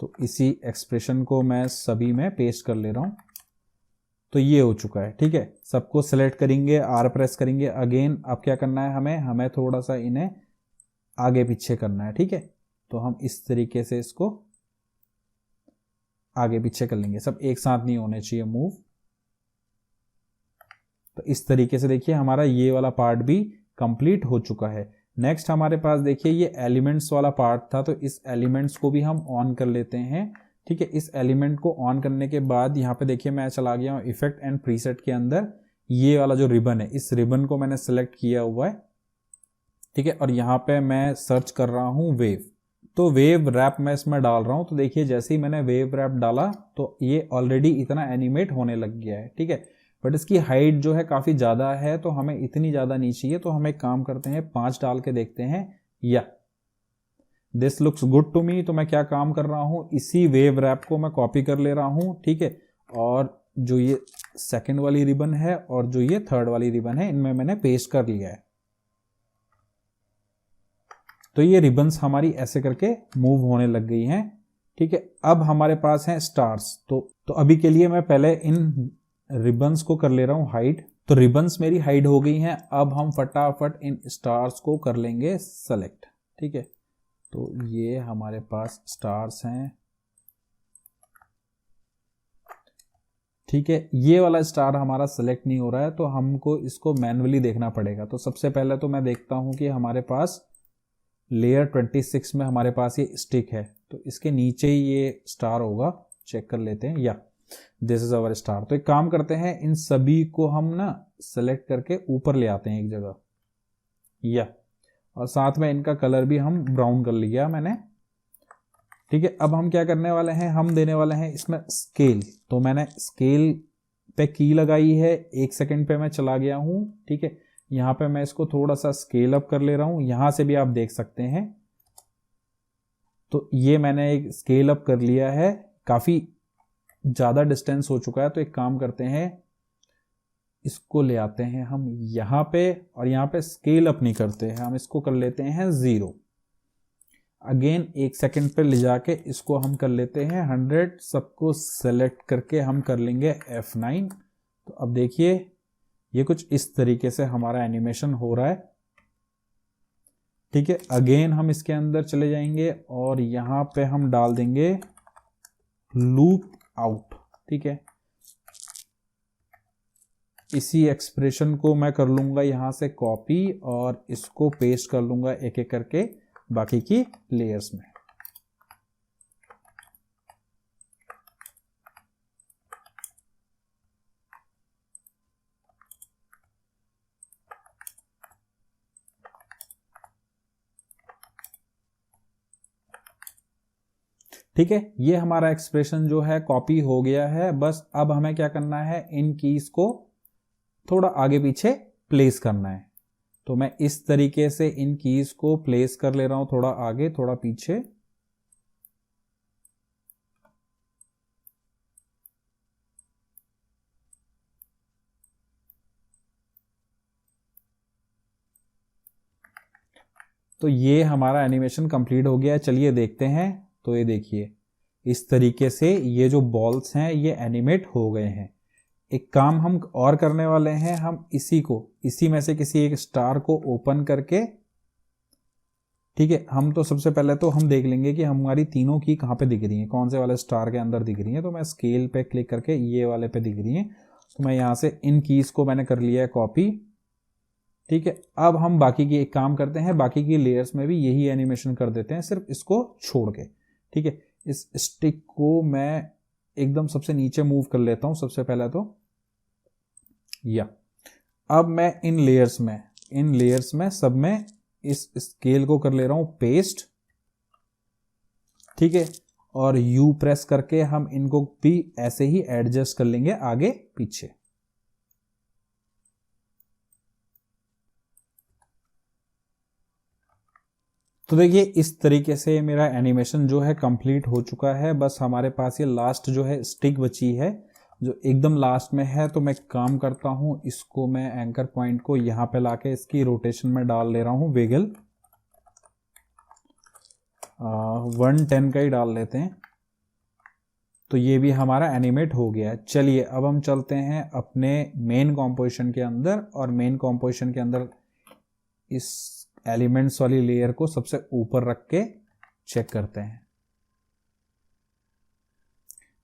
तो इसी एक्सप्रेशन को मैं सभी में पेस्ट कर ले रहा हूं। तो ये हो चुका है। ठीक है, सबको सेलेक्ट करेंगे, R प्रेस करेंगे अगेन। अब क्या करना है, हमें थोड़ा सा इन्हें आगे पीछे करना है। ठीक है, तो हम इस तरीके से इसको आगे पीछे कर लेंगे, सब एक साथ नहीं होने चाहिए मूव। तो इस तरीके से देखिए हमारा ये वाला पार्ट भी कंप्लीट हो चुका है। नेक्स्ट हमारे पास देखिए ये एलिमेंट्स वाला पार्ट था, तो इस एलिमेंट्स को भी हम ऑन कर लेते हैं। ठीक है, इस एलिमेंट को ऑन करने के बाद यहाँ पे देखिए मैं चला गया हूँ इफेक्ट एंड प्रीसेट के अंदर, ये वाला जो रिबन है इस रिबन को मैंने सेलेक्ट किया हुआ है। ठीक है, और यहाँ पे मैं सर्च कर रहा हूँ वेव, तो वेव रैप मैं इसमें डाल रहा हूँ। तो देखिए जैसे ही मैंने वेव रैप डाला तो ये ऑलरेडी इतना एनिमेट होने लग गया है। ठीक है, बट इसकी हाइट जो है काफ़ी ज़्यादा है, तो हमें इतनी ज़्यादा नहीं चाहिए, तो हम एक काम करते हैं 5 डाल के देखते हैं। Yeah this looks good to me. तो मैं क्या काम कर रहा हूँ, इसी वेव रैप को मैं कॉपी कर ले रहा हूँ। ठीक है, और जो ये सेकंड वाली रिबन है और जो ये थर्ड वाली रिबन है इनमें मैंने पेस्ट कर लिया है। तो ये रिबन्स हमारी ऐसे करके मूव होने लग गई हैं। ठीक है, अब हमारे पास हैं स्टार्स। तो अभी के लिए मैं पहले इन रिबन्स को कर ले रहा हूं हाइड। तो रिबन्स मेरी हाइड हो गई हैं। अब हम फटाफट इन स्टार्स को कर लेंगे सेलेक्ट। ठीक है, तो ये हमारे पास स्टार्स हैं। ठीक है, ये वाला स्टार हमारा सेलेक्ट नहीं हो रहा है, तो हमको इसको मैन्युअली देखना पड़ेगा। तो सबसे पहले तो मैं देखता हूं कि हमारे पास लेयर 26 में हमारे पास ये स्टिक है, तो इसके नीचे ही ये स्टार होगा। चेक कर लेते हैं। Yeah this is our star. तो एक काम करते हैं, इन सभी को हम ना सेलेक्ट करके ऊपर ले आते हैं एक जगह। या और साथ में इनका कलर भी हम ब्राउन कर लिया मैंने। ठीक है, अब हम क्या करने वाले हैं, हम देने वाले हैं इसमें स्केल। तो मैंने स्केल पे की लगाई है, 1 सेकंड पे मैं चला गया हूं। ठीक है, यहां पे मैं इसको थोड़ा सा स्केल अप कर ले रहा हूं, यहां से भी आप देख सकते हैं। तो ये मैंने एक स्केल अप कर लिया है, काफी ज्यादा डिस्टेंस हो चुका है। तो एक काम करते हैं, इसको ले आते हैं हम यहां पे, और यहां पे स्केल अप नहीं करते हैं, हम इसको कर लेते हैं 0। अगेन 1 सेकंड पे ले जाके इसको हम कर लेते हैं 100। सबको सेलेक्ट करके हम कर लेंगे F9। तो अब देखिए ये कुछ इस तरीके से हमारा एनिमेशन हो रहा है। ठीक है, अगेन हम इसके अंदर चले जाएंगे और यहां पे हम डाल देंगे लूप आउट। ठीक है, इसी एक्सप्रेशन को मैं कर लूंगा यहां से कॉपी और इसको पेस्ट कर लूंगा एक एक करके बाकी की लेयर्स में। ठीक है, ये हमारा एक्सप्रेशन जो है कॉपी हो गया है। बस अब हमें क्या करना है, इन कीज को थोड़ा आगे पीछे प्लेस करना है। तो मैं इस तरीके से इन कीज को प्लेस कर ले रहा हूं, थोड़ा आगे थोड़ा पीछे। तो ये हमारा एनिमेशन कंप्लीट हो गया है। चलिए देखते हैं। तो ये देखिए इस तरीके से ये जो बॉल्स हैं ये एनिमेट हो गए हैं। एक काम हम और करने वाले हैं, हम इसी में से किसी एक स्टार को ओपन करके, ठीक है, हम तो सबसे पहले तो हम देख लेंगे कि हमारी तीनों की कहाँ पे दिख रही हैं, कौन से वाले स्टार के अंदर दिख रही हैं। तो मैं स्केल पे क्लिक करके ये वाले पे दिख रही हैं, तो मैं यहाँ से इन कीज को मैंने कर लिया है कॉपी। ठीक है, अब हम बाकी की एक काम करते हैं, बाकी की लेयर्स में भी यही एनिमेशन कर देते हैं, सिर्फ इसको छोड़ के। ठीक है, इस स्टिक को मैं एकदम सबसे नीचे मूव कर लेता हूं सबसे पहले तो। या अब मैं इन लेयर्स में सब में इस स्केल को कर ले रहा हूं पेस्ट। ठीक है, और U प्रेस करके हम इनको भी ऐसे ही एडजस्ट कर लेंगे आगे पीछे। तो देखिए इस तरीके से मेरा एनिमेशन जो है कंप्लीट हो चुका है। बस हमारे पास ये लास्ट जो है स्टिक बची है जो एकदम लास्ट में है। तो मैं काम करता हूं, इसको मैं एंकर पॉइंट को यहां पे लाके इसकी रोटेशन में डाल ले रहा हूं वेगल 110 का ही डाल लेते हैं। तो ये भी हमारा एनिमेट हो गया है। चलिए अब हम चलते हैं अपने मेन कॉम्पोजिशन के अंदर, और मेन कॉम्पोजिशन के अंदर इस एलिमेंट्स वाली लेयर को सबसे ऊपर रख के चेक करते हैं।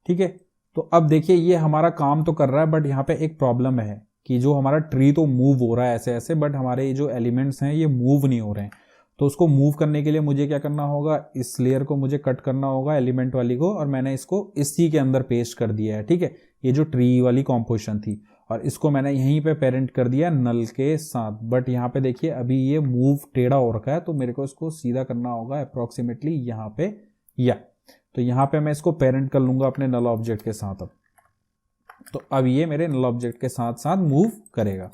ठीक है, तो अब देखिए ये हमारा काम तो कर रहा है, बट यहाँ पे एक प्रॉब्लम है कि जो हमारा ट्री तो मूव हो रहा है ऐसे ऐसे, बट हमारे ये जो एलिमेंट्स हैं ये मूव नहीं हो रहे हैं। तो उसको मूव करने के लिए मुझे क्या करना होगा, इस लेयर को मुझे कट करना होगा एलिमेंट वाली को, और मैंने इसको इसी के अंदर पेस्ट कर दिया है। ठीक है, ये जो ट्री वाली कॉम्पोजिशन थी, और इसको मैंने यहीं पे पेरेंट कर दिया नल के साथ। बट यहाँ पे देखिए अभी ये मूव टेढ़ा हो रखा है, तो मेरे को इसको सीधा करना होगा अप्रोक्सीमेटली यहाँ पे, या तो यहाँ पे मैं इसको पेरेंट कर लूंगा अपने नल ऑब्जेक्ट के साथ। अब तो अब ये मेरे नल ऑब्जेक्ट के साथ साथ मूव करेगा।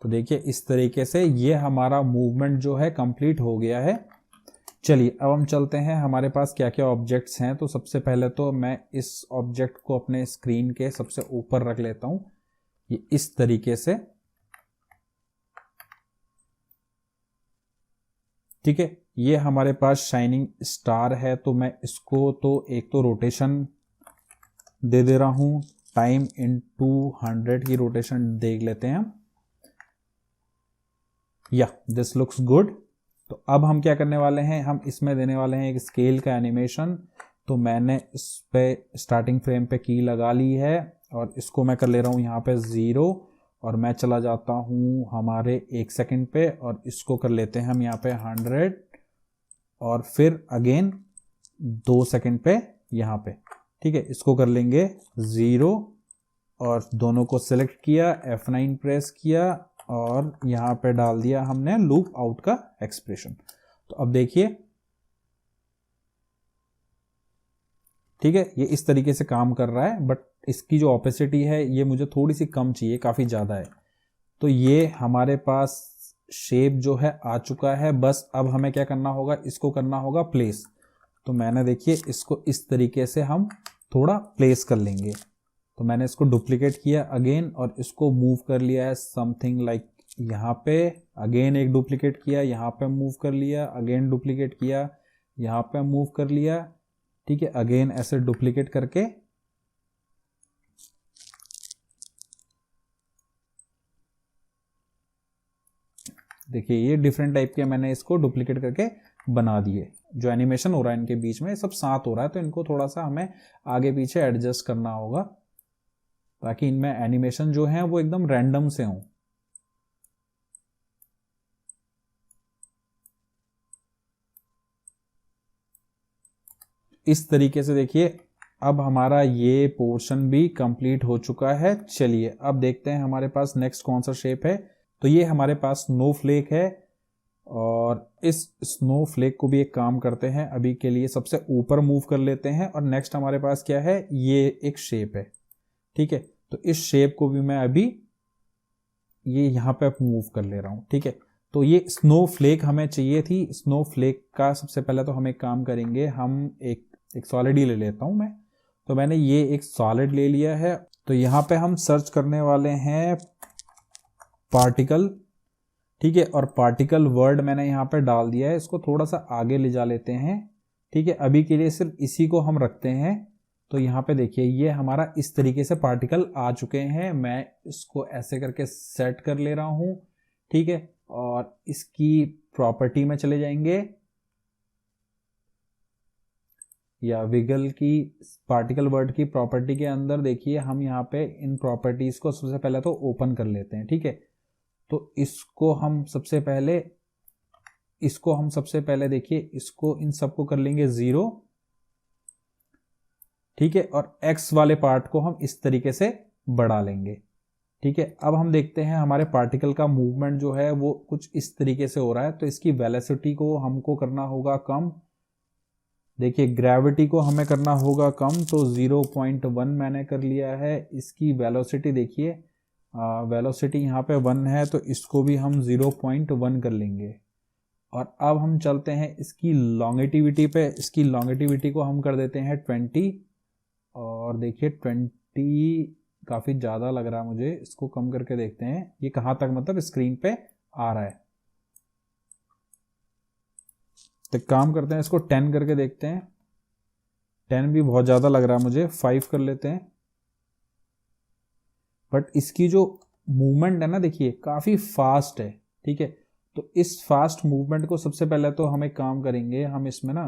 तो देखिए इस तरीके से ये हमारा मूवमेंट जो है कंप्लीट हो गया है। चलिए अब हम चलते हैं हमारे पास क्या क्या ऑब्जेक्ट्स हैं। तो सबसे पहले तो मैं इस ऑब्जेक्ट को अपने स्क्रीन के सबसे ऊपर रख लेता हूं, ये इस तरीके से। ठीक है, ये हमारे पास शाइनिंग स्टार है, तो मैं इसको तो एक तो रोटेशन दे दे रहा हूं, टाइम इनटू 100 की रोटेशन देख लेते हैं हम। या दिस लुक्स गुड। तो अब हम क्या करने वाले हैं, हम इसमें देने वाले हैं एक स्केल का एनिमेशन। तो मैंने इस पे स्टार्टिंग फ्रेम पे की लगा ली है, और इसको मैं कर ले रहा हूं यहाँ पे 0, और मैं चला जाता हूं हमारे 1 सेकंड पे, और इसको कर लेते हैं हम यहाँ पे 100, और फिर अगेन 2 सेकंड पे यहाँ पे। ठीक है, इसको कर लेंगे 0, और दोनों को सिलेक्ट किया, F9 प्रेस किया, और यहां पे डाल दिया हमने लूप आउट का एक्सप्रेशन। तो अब देखिए, ठीक है, ये इस तरीके से काम कर रहा है, बट इसकी जो ऑपेसिटी है ये मुझे थोड़ी सी कम चाहिए, काफी ज्यादा है। तो ये हमारे पास शेप जो है आ चुका है। बस अब हमें क्या करना होगा, इसको करना होगा प्लेस। तो मैंने देखिए इसको इस तरीके से हम थोड़ा प्लेस कर लेंगे। तो मैंने इसको डुप्लीकेट किया अगेन, और इसको मूव कर लिया है समथिंग लाइक यहाँ पे, अगेन एक डुप्लीकेट किया, यहाँ पे मूव कर लिया, अगेन डुप्लीकेट किया, यहाँ पे मूव कर लिया। ठीक है, अगेन ऐसे डुप्लीकेट करके देखिए ये डिफरेंट टाइप के मैंने इसको डुप्लीकेट करके बना दिए। जो एनिमेशन हो रहा है इनके बीच में सब साथ हो रहा है, तो इनको थोड़ा सा हमें आगे पीछे एडजस्ट करना होगा, ताकि इनमें एनिमेशन जो है वो एकदम रैंडम से हो। इस तरीके से देखिए अब हमारा ये पोर्शन भी कंप्लीट हो चुका है। चलिए अब देखते हैं हमारे पास नेक्स्ट कौन सा शेप है। तो ये हमारे पास स्नोफ्लेक है, और इस स्नोफ्लेक को भी एक काम करते हैं, अभी के लिए सबसे ऊपर मूव कर लेते हैं। और नेक्स्ट हमारे पास क्या है, ये एक शेप है। ठीक है, तो इस शेप को भी मैं अभी ये यहां पे मूव कर ले रहा हूं। ठीक है, तो ये स्नोफ्लेक हमें चाहिए थी। स्नोफ्लेक का सबसे पहले तो हम एक काम करेंगे, हम एक सॉलिड ही ले लेता हूं मैं। तो मैंने ये एक सॉलिड ले लिया है। तो यहां पे हम सर्च करने वाले हैं पार्टिकल। ठीक है, और पार्टिकल वर्ड मैंने यहाँ पे डाल दिया है, इसको थोड़ा सा आगे ले जा लेते हैं। ठीक है, अभी के लिए सिर्फ इसी को हम रखते हैं। तो यहाँ पे देखिए ये हमारा इस तरीके से पार्टिकल आ चुके हैं। मैं इसको ऐसे करके सेट कर ले रहा हूं। ठीक है, और इसकी प्रॉपर्टी में चले जाएंगे, या विगल की पार्टिकल वर्ड की प्रॉपर्टी के अंदर देखिए हम यहाँ पे इन प्रॉपर्टीज को सबसे पहले तो ओपन कर लेते हैं। ठीक है, तो इसको हम सबसे पहले देखिए इसको इन सबको कर लेंगे 0। ठीक है, और x वाले पार्ट को हम इस तरीके से बढ़ा लेंगे। ठीक है, अब हम देखते हैं हमारे पार्टिकल का मूवमेंट जो है वो कुछ इस तरीके से हो रहा है। तो इसकी वेलोसिटी को हमको करना होगा कम। देखिए ग्रेविटी को हमें करना होगा कम, तो 0.1 मैंने कर लिया है। इसकी वेलोसिटी देखिए, वेलोसिटी यहाँ पे 1 है, तो इसको भी हम 0.1 कर लेंगे। और अब हम चलते हैं इसकी लॉन्गिटिविटी पे। इसकी लॉन्गिटिविटी को हम कर देते हैं 20, और देखिए 20 काफ़ी ज़्यादा लग रहा है मुझे, इसको कम करके देखते हैं ये कहाँ तक मतलब स्क्रीन पे आ रहा है। तो काम करते हैं, इसको 10 करके देखते हैं। 10 भी बहुत ज़्यादा लग रहा है मुझे, 5 कर लेते हैं। बट इसकी जो मूवमेंट है ना देखिए काफ़ी फास्ट है। ठीक है, तो इस फास्ट मूवमेंट को सबसे पहले तो हम एक काम करेंगे, हम इसमें ना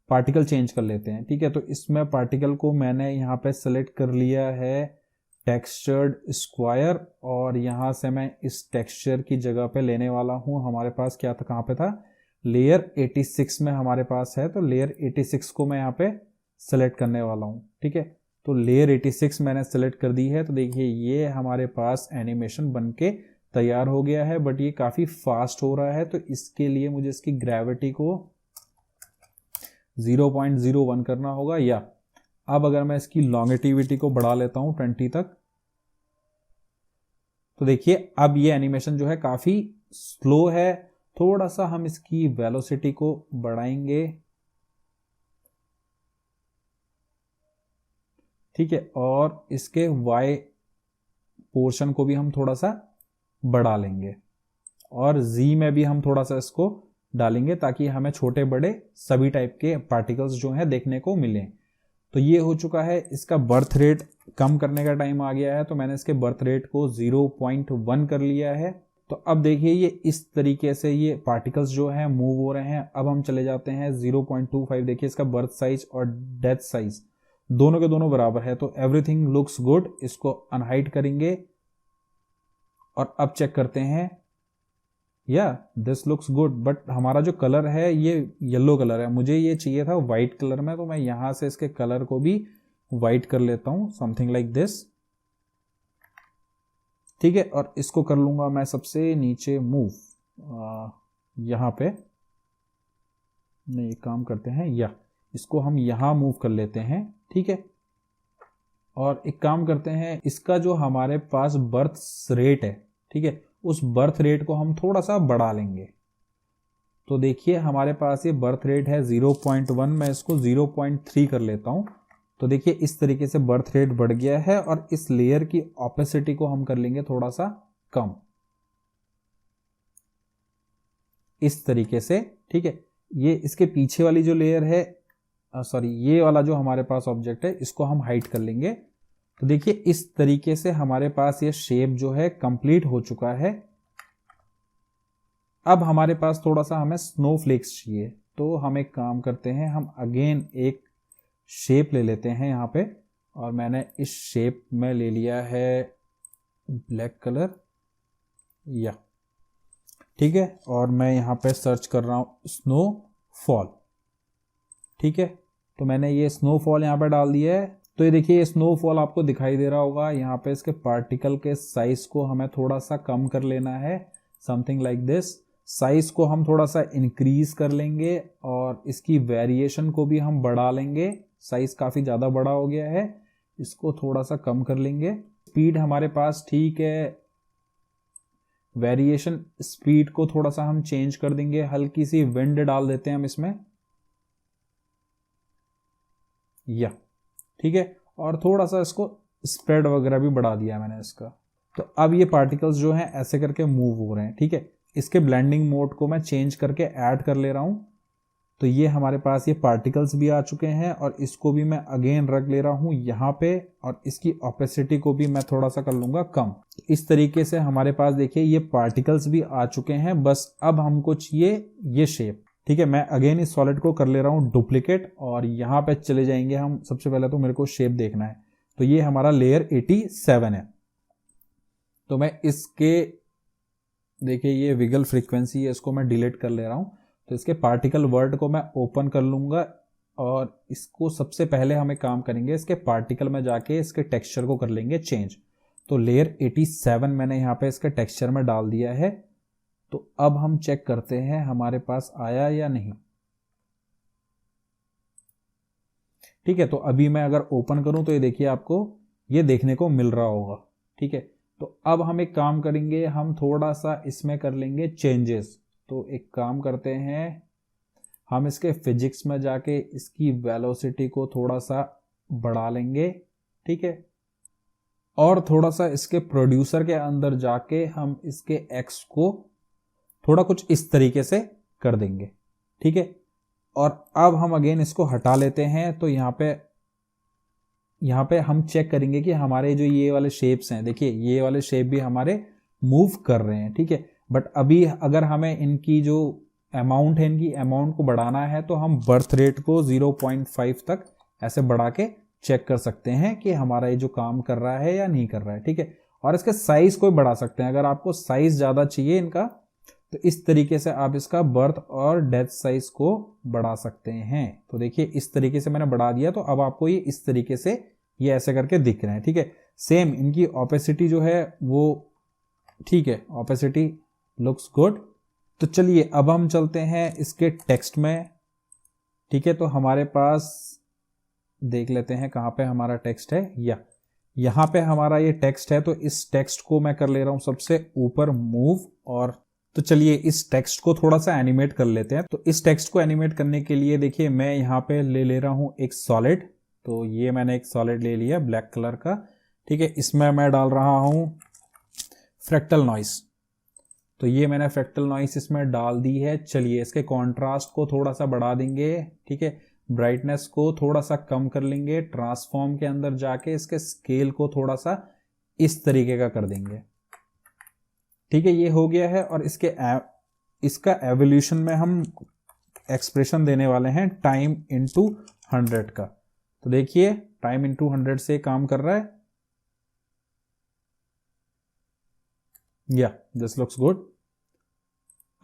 पार्टिकल चेंज कर लेते हैं। ठीक है, तो इसमें पार्टिकल को मैंने यहाँ पे सेलेक्ट कर लिया है टेक्सचर्ड स्क्वायर, और यहाँ से मैं इस टेक्सचर की जगह पे लेने वाला हूँ, हमारे पास क्या था, कहाँ पे था, लेयर 86 में हमारे पास है, तो लेयर 86 को मैं यहाँ पे सेलेक्ट करने वाला हूँ। ठीक है, तो लेयर 86 मैंने सेलेक्ट कर दी है। तो देखिए ये हमारे पास एनिमेशन बनके तैयार हो गया है, बट ये काफ़ी फास्ट हो रहा है, तो इसके लिए मुझे इसकी ग्रेविटी को 0.01 करना होगा। या अब अगर मैं इसकी लॉन्गेटिविटी को बढ़ा लेता हूँ 20 तक, तो देखिए अब ये एनिमेशन जो है काफ़ी स्लो है। थोड़ा सा हम इसकी वेलोसिटी को बढ़ाएंगे। ठीक है, और इसके y पोर्शन को भी हम थोड़ा सा बढ़ा लेंगे, और z में भी हम थोड़ा सा इसको डालेंगे ताकि हमें छोटे बड़े सभी टाइप के पार्टिकल्स जो हैं देखने को मिलें। तो ये हो चुका है। इसका बर्थ रेट कम करने का टाइम आ गया है, तो मैंने इसके बर्थ रेट को 0.1 कर लिया है। तो अब देखिए ये इस तरीके से ये पार्टिकल्स जो हैं मूव हो रहे हैं। अब हम चले जाते हैं 0.25। देखिए इसका बर्थ साइज और डेथ साइज दोनों के दोनों बराबर है, तो एवरीथिंग लुक्स गुड। इसको अनहाइड करेंगे और अब चेक करते हैं, yeah this looks good, but हमारा जो कलर है ये येलो कलर है, मुझे ये चाहिए था वाइट कलर में। तो मैं यहां से इसके कलर को भी वाइट कर लेता हूं, समथिंग लाइक दिस। ठीक है, और इसको कर लूंगा मैं सबसे नीचे मूव, यहां पे नहीं, काम करते हैं, या इसको हम यहां मूव कर लेते हैं। ठीक है, और एक काम करते हैं, इसका जो हमारे पास बर्थ रेट है, ठीक है, उस बर्थ रेट को हम थोड़ा सा बढ़ा लेंगे। तो देखिए हमारे पास ये बर्थ रेट है 0.1, मैं इसको 0.3 कर लेता हूं। तो देखिए इस तरीके से बर्थ रेट बढ़ गया है, और इस लेयर की ऑपेसिटी को हम कर लेंगे थोड़ा सा कम, इस तरीके से। ठीक है, ये इसके पीछे वाली जो लेयर है, सॉरी ये वाला जो हमारे पास ऑब्जेक्ट है, इसको हम हाइड कर लेंगे। तो देखिए इस तरीके से हमारे पास ये शेप जो है कंप्लीट हो चुका है। अब हमारे पास थोड़ा सा हमें स्नोफ्लेक्स चाहिए, तो हम एक काम करते हैं, हम अगेन एक शेप ले लेते हैं यहाँ पे, और मैंने इस शेप में ले लिया है ब्लैक कलर, या ठीक है, और मैं यहाँ पे सर्च कर रहा हूँ स्नोफॉल। ठीक है, तो मैंने ये स्नोफॉल यहाँ पे डाल दिया है। तो ये देखिए ये स्नोफॉल आपको दिखाई दे रहा होगा। यहाँ पे इसके पार्टिकल के साइज को हमें थोड़ा सा कम कर लेना है, समथिंग लाइक दिस। साइज को हम थोड़ा सा इंक्रीज कर लेंगे, और इसकी वेरिएशन को भी हम बढ़ा लेंगे। साइज काफ़ी ज़्यादा बड़ा हो गया है, इसको थोड़ा सा कम कर लेंगे। स्पीड हमारे पास ठीक है, वेरिएशन स्पीड को थोड़ा सा हम चेंज कर देंगे, हल्की सी विंड डाल देते हैं हम इसमें, या ठीक है, और थोड़ा सा इसको स्प्रेड वगैरह भी बढ़ा दिया मैंने इसका। तो अब ये पार्टिकल्स जो हैं ऐसे करके मूव हो रहे हैं। ठीक है, इसके ब्लेंडिंग मोड को मैं चेंज करके ऐड कर ले रहा हूं। तो ये हमारे पास ये पार्टिकल्स भी आ चुके हैं, और इसको भी मैं अगेन रख ले रहा हूं यहाँ पे, और इसकी ऑपेसिटी को भी मैं थोड़ा सा कर लूंगा कम। इस तरीके से हमारे पास देखिए ये पार्टिकल्स भी आ चुके हैं। बस अब हमको चाहिए ये शेप। ठीक है, मैं अगेन इस सॉलिड को कर ले रहा हूँ डुप्लीकेट, और यहाँ पे चले जाएंगे हम। सबसे पहले तो मेरे को शेप देखना है, तो ये हमारा लेयर 87 है। तो मैं इसके देखिए ये विगल फ्रीक्वेंसी है, इसको मैं डिलीट कर ले रहा हूँ। तो इसके पार्टिकल वर्ड को मैं ओपन कर लूंगा, और इसको सबसे पहले हम एक काम करेंगे, इसके पार्टिकल में जाके इसके टेक्सचर को कर लेंगे चेंज। तो लेयर 87 मैंने यहाँ पे इसके टेक्सचर में डाल दिया है। तो अब हम चेक करते हैं हमारे पास आया या नहीं। ठीक है, तो अभी मैं अगर ओपन करूं तो ये देखिए आपको ये देखने को मिल रहा होगा। ठीक है, तो अब हम एक काम करेंगे, हम थोड़ा सा इसमें कर लेंगे चेंजेस। तो एक काम करते हैं, हम इसके फिजिक्स में जाके इसकी वेलोसिटी को थोड़ा सा बढ़ा लेंगे। ठीक है, और थोड़ा सा इसके प्रोड्यूसर के अंदर जाके हम इसके एक्स को थोड़ा कुछ इस तरीके से कर देंगे। ठीक है, और अब हम अगेन इसको हटा लेते हैं। तो यहाँ पे हम चेक करेंगे कि हमारे जो ये वाले शेप्स हैं, देखिए ये वाले शेप भी हमारे मूव कर रहे हैं। ठीक है, बट अभी अगर हमें इनकी जो अमाउंट है, इनकी अमाउंट को बढ़ाना है, तो हम बर्थ रेट को 0.5 तक ऐसे बढ़ा के चेक कर सकते हैं कि हमारा ये जो काम कर रहा है या नहीं कर रहा है। ठीक है, और इसके साइज को बढ़ा सकते हैं। अगर आपको साइज ज़्यादा चाहिए इनका, तो इस तरीके से आप इसका बर्थ और डेथ साइज को बढ़ा सकते हैं। तो देखिए इस तरीके से मैंने बढ़ा दिया, तो अब आपको ये इस तरीके से ये ऐसे करके दिख रहे हैं, ठीक है। सेम इनकी ओपेसिटी जो है वो ठीक है, ओपेसिटी लुक्स गुड। तो चलिए अब हम चलते हैं इसके टेक्स्ट में, ठीक है। तो हमारे पास देख लेते हैं कहाँ पे हमारा टेक्स्ट है, या यहाँ पे हमारा ये टेक्स्ट है। तो इस टेक्स्ट को मैं कर ले रहा हूँ सबसे ऊपर मूव, और तो चलिए इस टेक्स्ट को थोड़ा सा एनिमेट कर लेते हैं। तो इस टेक्स्ट को एनिमेट करने के लिए देखिए मैं यहाँ पे ले रहा हूँ एक सॉलिड। तो ये मैंने एक सॉलिड ले लिया ब्लैक कलर का, ठीक है। इसमें मैं डाल रहा हूँ फ्रैक्टल नॉइस। तो ये मैंने फ्रैक्टल नॉइस इसमें डाल दी है। चलिए इसके कॉन्ट्रास्ट को थोड़ा सा बढ़ा देंगे, ठीक है। ब्राइटनेस को थोड़ा सा कम कर लेंगे। ट्रांसफॉर्म के अंदर जाके इसके स्केल को थोड़ा सा इस तरीके का कर देंगे, ठीक है। ये हो गया है। और इसका एवोल्यूशन में हम एक्सप्रेशन देने वाले हैं टाइम इनटू 100 का। तो देखिए टाइम इनटू 100 से काम कर रहा है, या दिस लुक्स गुड।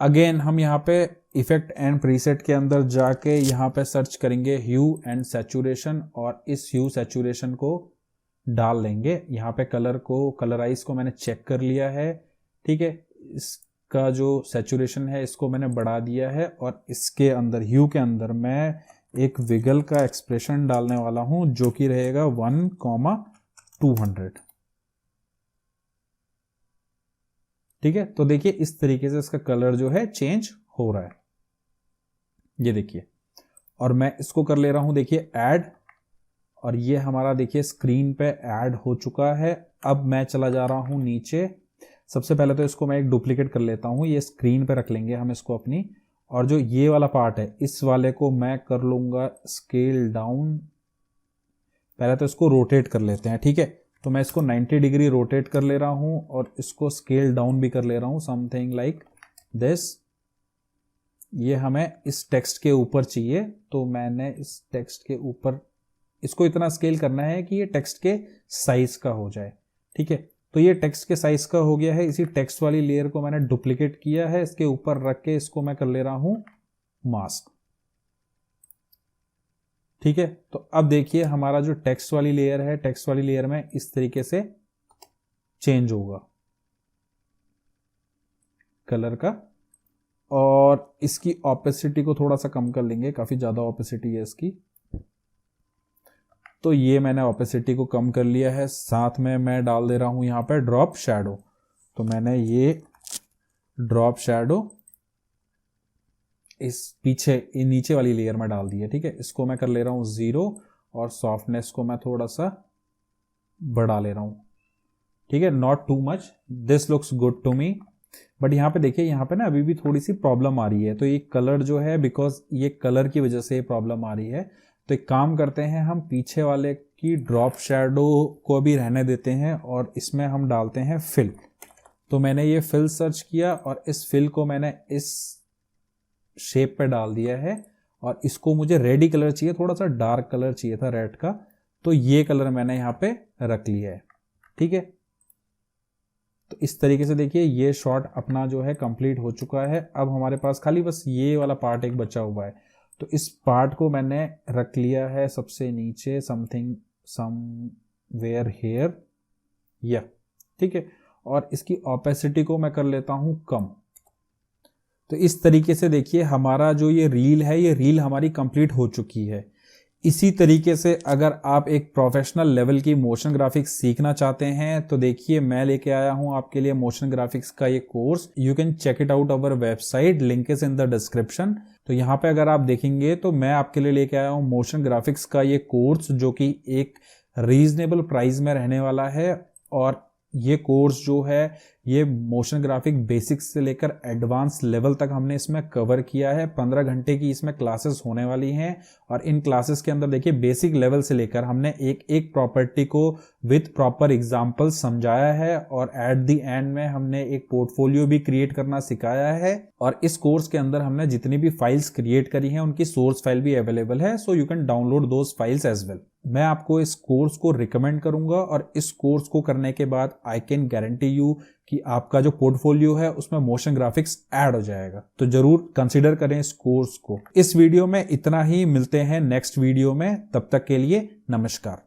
अगेन हम यहाँ पे इफेक्ट एंड प्रीसेट के अंदर जाके यहाँ पे सर्च करेंगे ह्यू एंड सैचुरेशन, और इस ह्यू सैचुरेशन को डाल लेंगे। यहाँ पे कलर को, कलराइज को मैंने चेक कर लिया है, ठीक है। इसका जो सैचुरेशन है इसको मैंने बढ़ा दिया है, और इसके अंदर ह्यू के अंदर मैं एक विगल का एक्सप्रेशन डालने वाला हूं जो कि रहेगा 1,200, ठीक है। तो देखिए इस तरीके से इसका कलर जो है चेंज हो रहा है, ये देखिए। और मैं इसको कर ले रहा हूं देखिए ऐड, और ये हमारा देखिए स्क्रीन पे ऐड हो चुका है। अब मैं चला जा रहा हूं नीचे। सबसे पहले तो इसको मैं एक डुप्लीकेट कर लेता हूं, ये स्क्रीन पे रख लेंगे हम इसको अपनी। और जो ये वाला पार्ट है इस वाले को मैं कर लूंगा स्केल डाउन। पहले तो इसको रोटेट कर लेते हैं, ठीक है। तो मैं इसको 90 डिग्री रोटेट कर ले रहा हूं, और इसको स्केल डाउन भी कर ले रहा हूं, समथिंग लाइक दिस। ये हमें इस टेक्स्ट के ऊपर चाहिए, तो मैंने इस टेक्स्ट के ऊपर इसको इतना स्केल करना है कि ये टेक्स्ट के साइज का हो जाए, ठीक है। तो ये टेक्स्ट के साइज का हो गया है। इसी टेक्स्ट वाली लेयर को मैंने डुप्लीकेट किया है, इसके ऊपर रख के इसको मैं कर ले रहा हूं मास्क, ठीक है। तो अब देखिए हमारा जो टेक्स्ट वाली लेयर है, टेक्स्ट वाली लेयर में इस तरीके से चेंज होगा कलर का। और इसकी ऑपेसिटी को थोड़ा सा कम कर लेंगे, काफी ज्यादा ऑपेसिटी है इसकी। तो ये मैंने ऑपेसिटी को कम कर लिया है। साथ में मैं डाल दे रहा हूं यहां पे ड्रॉप शैडो। तो मैंने ये ड्रॉप शैडो इस पीछे नीचे वाली लेयर में डाल दी है, ठीक है। इसको मैं कर ले रहा हूं 0, और सॉफ्टनेस को मैं थोड़ा सा बढ़ा ले रहा हूं, ठीक है। Not too much, this looks good to me. But यहाँ पे देखिए, यहाँ पे ना अभी भी थोड़ी सी प्रॉब्लम आ रही है। तो ये कलर जो है, बिकॉज ये कलर की वजह से ये प्रॉब्लम आ रही है। तो एक काम करते हैं, हम पीछे वाले की ड्रॉप शैडो को भी रहने देते हैं, और इसमें हम डालते हैं फिल। तो मैंने ये फिल सर्च किया, और इस फिल को मैंने इस शेप पे डाल दिया है। और इसको मुझे रेडी कलर चाहिए, थोड़ा सा डार्क कलर चाहिए था रेड का। तो ये कलर मैंने यहाँ पे रख लिया है, ठीक है। तो इस तरीके से देखिए ये शॉट अपना जो है कंप्लीट हो चुका है। अब हमारे पास खाली बस ये वाला पार्ट एक बचा हुआ है। तो इस पार्ट को मैंने रख लिया है सबसे नीचे, समथिंग समवेयर हियर, या ठीक है। और इसकी ऑपेसिटी को मैं कर लेता हूं कम। तो इस तरीके से देखिए हमारा जो ये रील है, ये रील हमारी कंप्लीट हो चुकी है। इसी तरीके से अगर आप एक प्रोफेशनल लेवल की मोशन ग्राफिक्स सीखना चाहते हैं, तो देखिए मैं लेके आया हूं आपके लिए मोशन ग्राफिक्स का ये course. You can check it out our website, link is in the description. तो यहाँ पे अगर आप देखेंगे तो मैं आपके लिए लेके आया हूं मोशन ग्राफिक्स का ये कोर्स, जो कि एक रीजनेबल प्राइस में रहने वाला है। और ये कोर्स जो है, ये मोशन ग्राफिक बेसिक्स से लेकर एडवांस लेवल तक हमने इसमें कवर किया है। 15 घंटे की इसमें क्लासेस होने वाली हैं, और इन क्लासेस के अंदर देखिए बेसिक लेवल से लेकर हमने एक एक प्रॉपर्टी को विथ प्रॉपर एग्जांपल समझाया है, और एट द एंड में हमने एक पोर्टफोलियो भी क्रिएट करना सिखाया है। और इस कोर्स के अंदर हमने जितनी भी फाइल्स क्रिएट करी हैं उनकी सोर्स फाइल भी अवेलेबल है, so you can download those files as well. मैं आपको इस कोर्स को रिकमेंड करूंगा, और इस कोर्स को करने के बाद आई कैन गारंटी यू कि आपका जो पोर्टफोलियो है उसमें मोशन ग्राफिक्स ऐड हो जाएगा। तो जरूर कंसीडर करें इस कोर्स को। इस वीडियो में इतना ही, मिलते हैं नेक्स्ट वीडियो में, तब तक के लिए नमस्कार।